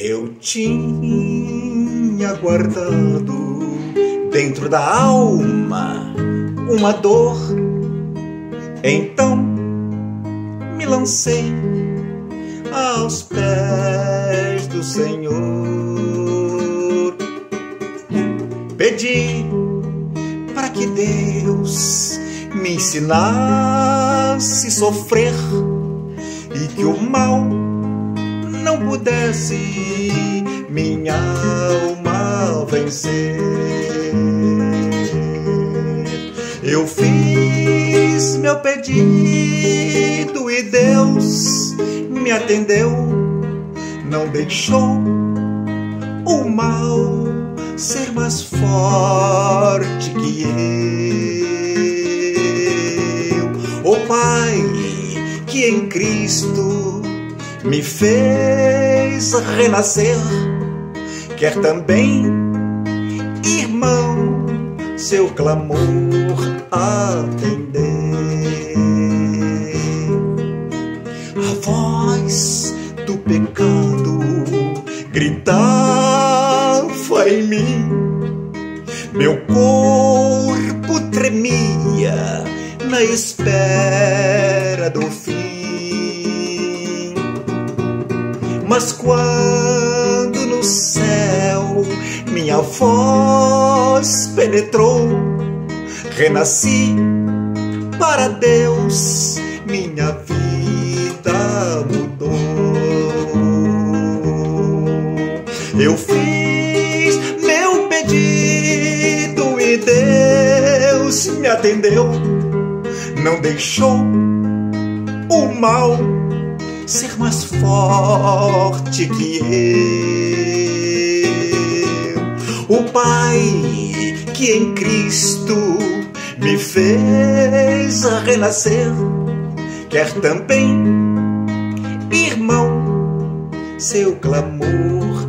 Eu tinha guardado dentro da alma uma dor, então me lancei aos pés do Senhor. Pedi para que Deus me ensinasse a sofrer e que o mal não pudesse minha alma vencer. Eu fiz meu pedido e Deus me atendeu, não deixou o mal ser mais forte que eu. O Pai que em Cristo me fez renascer, quer também, irmão, seu clamor atender. A voz do pecado gritava em mim, meu corpo tremia na espera do fim. Mas quando no céu minha voz penetrou, renasci para Deus, minha vida mudou. Eu fiz meu pedido e Deus me atendeu, não deixou o mal ser mais forte que eu. O Pai que em Cristo me fez renascer, quer também, irmão, seu clamor